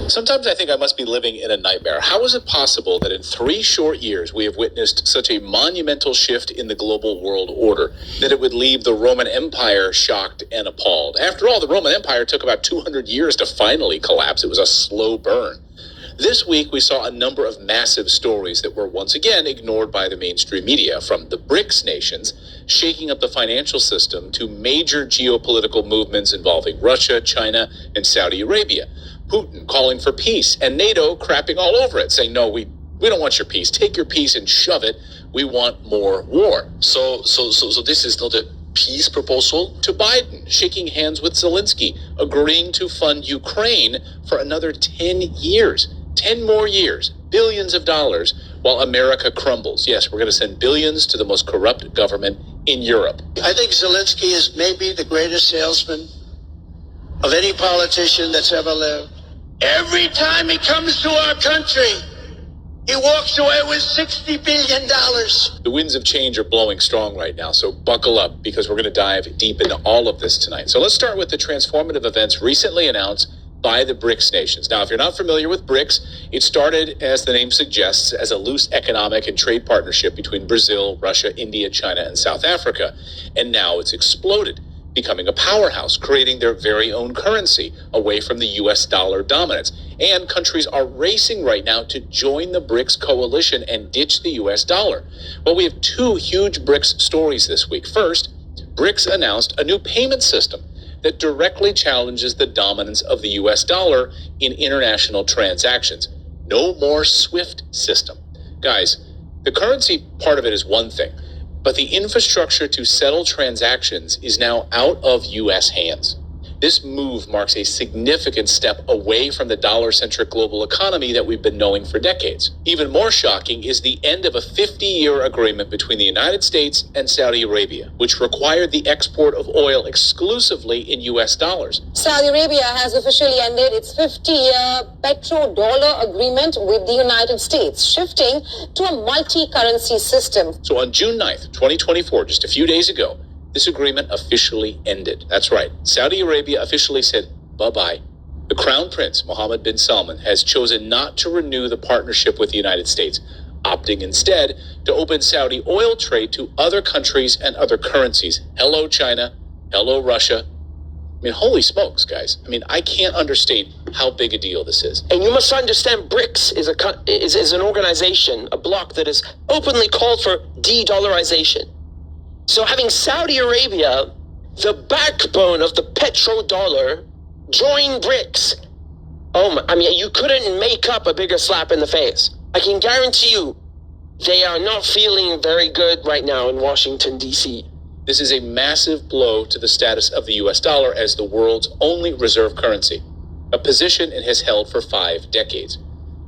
Sometimes I think I must be living in a nightmare. How is it possible that in 3 short years we have witnessed such a monumental shift in the global world order, that it would leave the Roman Empire shocked and appalled? After all, the Roman Empire took about 200 years to finally collapse. It was a slow burn. This week, we saw a number of massive stories that were once again ignored by the mainstream media, from the BRICS nations shaking up the financial system to major geopolitical movements involving Russia, China, and Saudi Arabia. Putin calling for peace, and NATO crapping all over it, saying, no, we don't want your peace. Take your peace and shove it. We want more war. So this is not a peace proposal. To Biden, shaking hands with Zelensky, agreeing to fund Ukraine for another 10 years. 10 more years, billions of dollars, while America crumbles. Yes, we're going to send billions to the most corrupt government in Europe. I think Zelensky is maybe the greatest salesman of any politician that's ever lived. Every time he comes to our country, he walks away with $60 billion. The winds of change are blowing strong right now, so buckle up, because we're going to dive deep into all of this tonight. So let's start with the transformative events recently announced by the BRICS nations. Now, if you're not familiar with BRICS, it started, as the name suggests, as a loose economic and trade partnership between Brazil, Russia, India, China, and South Africa. And now it's exploded, becoming a powerhouse, creating their very own currency away from the US dollar dominance. And countries are racing right now to join the BRICS coalition and ditch the US dollar. Well, we have 2 huge BRICS stories this week. First, BRICS announced a new payment system that directly challenges the dominance of the US dollar in international transactions. No more SWIFT system. Guys, the currency part of it is one thing, but the infrastructure to settle transactions is now out of US hands. This move marks a significant step away from the dollar-centric global economy that we've been knowing for decades. Even more shocking is the end of a 50-year agreement between the United States and Saudi Arabia, which required the export of oil exclusively in US dollars. Saudi Arabia has officially ended its 50-year petrodollar agreement with the United States, shifting to a multi-currency system. So on June 9th, 2024, just a few days ago, this agreement officially ended. That's right. Saudi Arabia officially said bye-bye. The Crown Prince, Mohammed bin Salman, has chosen not to renew the partnership with the United States, opting instead to open Saudi oil trade to other countries and other currencies. Hello, China. Hello, Russia. I mean, holy smokes, guys. I mean, I can't understate how big a deal this is. And you must understand, BRICS is an organization, a bloc that has openly called for de-dollarization. So having Saudi Arabia, the backbone of the petrodollar, join BRICS, you couldn't make up a bigger slap in the face. I can guarantee you, they are not feeling very good right now in Washington, D.C. This is a massive blow to the status of the US dollar as the world's only reserve currency, a position it has held for 5 decades.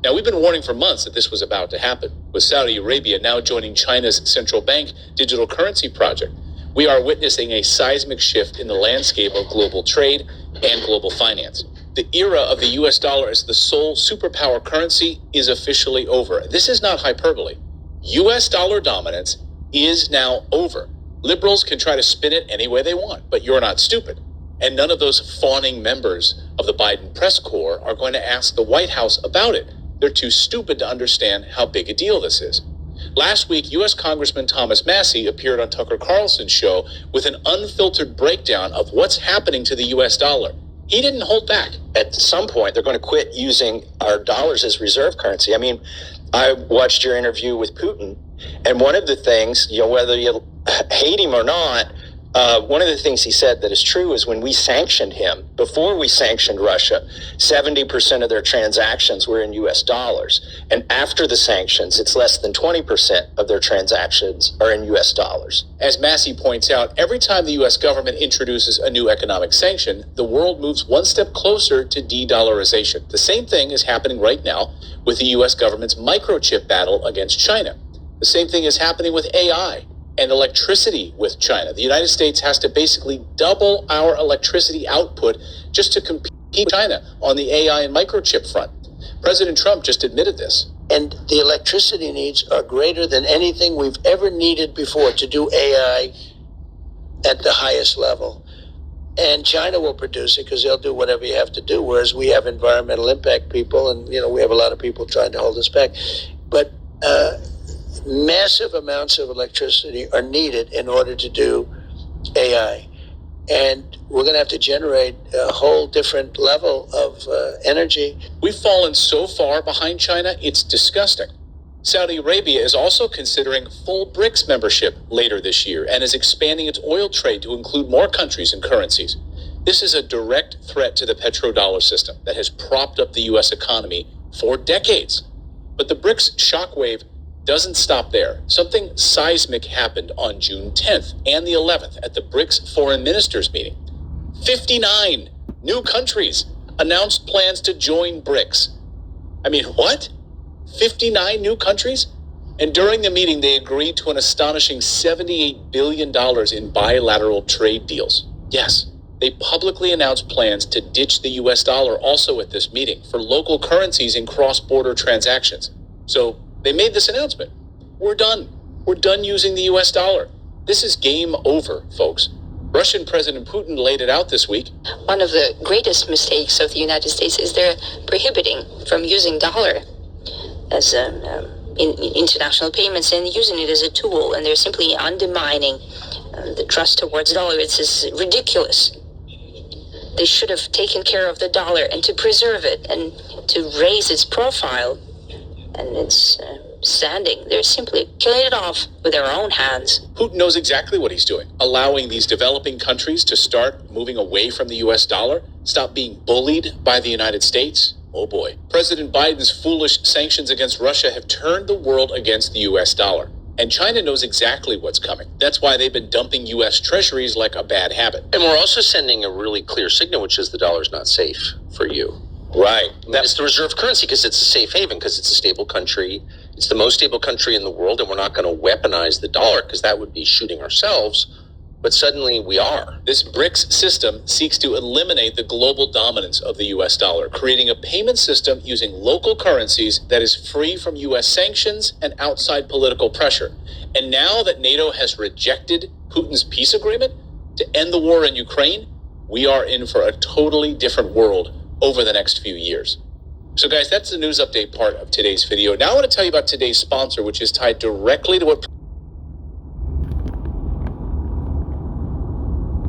Now, we've been warning for months that this was about to happen. With Saudi Arabia now joining China's central bank digital currency project, we are witnessing a seismic shift in the landscape of global trade and global finance. The era of the US dollar as the sole superpower currency is officially over. This is not hyperbole. US dollar dominance is now over. Liberals can try to spin it any way they want, but you're not stupid. And none of those fawning members of the Biden press corps are going to ask the White House about it. They're too stupid to understand how big a deal this is. Last week, U.S. Congressman Thomas Massie appeared on Tucker Carlson's show with an unfiltered breakdown of what's happening to the U.S. dollar. He didn't hold back. At some point, they're going to quit using our dollars as reserve currency. I mean, I watched your interview with Putin, and one of the things, whether you hate him or not, one of the things he said that is true is when we sanctioned him, before we sanctioned Russia, 70% of their transactions were in US dollars. And after the sanctions, it's less than 20% of their transactions are in US dollars. As Massie points out, every time the US government introduces a new economic sanction, the world moves one step closer to de-dollarization. The same thing is happening right now with the US government's microchip battle against China. The same thing is happening with AI and electricity with China. The United States has to basically double our electricity output just to compete with China on the AI and microchip front. President Trump just admitted this. And the electricity needs are greater than anything we've ever needed before to do AI at the highest level. and China will produce it because they'll do whatever you have to do. Whereas we have environmental impact people, and we have a lot of people trying to hold us back. But massive amounts of electricity are needed in order to do AI, and we're going to have to generate a whole different level of energy. We've fallen so far behind China, it's disgusting. Saudi Arabia is also considering full BRICS membership later this year and is expanding its oil trade to include more countries and currencies. This is a direct threat to the petrodollar system that has propped up the U.S. economy for decades. But the BRICS shockwave doesn't stop there. Something seismic happened on June 10th and the 11th at the BRICS foreign ministers meeting. 59 new countries announced plans to join BRICS. I mean, what? 59 new countries? And during the meeting, they agreed to an astonishing $78 billion in bilateral trade deals. Yes, they publicly announced plans to ditch the US dollar also at this meeting for local currencies in cross-border transactions. So they made this announcement. We're done. We're done using the US dollar. This is game over, folks. Russian President Putin laid it out this week. One of the greatest mistakes of the United States is they're prohibiting from using dollar as in international payments and using it as a tool, and they're simply undermining the trust towards dollar. It's just ridiculous. They should have taken care of the dollar and to preserve it and to raise its profile and its standing. They're simply killing it off with their own hands. Putin knows exactly what he's doing, allowing these developing countries to start moving away from the US dollar, stop being bullied by the United States. Oh boy. President Biden's foolish sanctions against Russia have turned the world against the US dollar. And China knows exactly what's coming. That's why they've been dumping US treasuries like a bad habit. And we're also sending a really clear signal, which is the dollar's not safe for you. Right. That's the reserve currency because it's a safe haven, because it's a stable country. It's the most stable country in the world, and we're not going to weaponize the dollar because that would be shooting ourselves. But suddenly we are. This BRICS system seeks to eliminate the global dominance of the US dollar, creating a payment system using local currencies that is free from US sanctions and outside political pressure. And now that NATO has rejected Putin's peace agreement to end the war in Ukraine, we are in for a totally different world over the next few years. So guys, that's the news update part of today's video. Now I want to tell you about today's sponsor, which is tied directly to what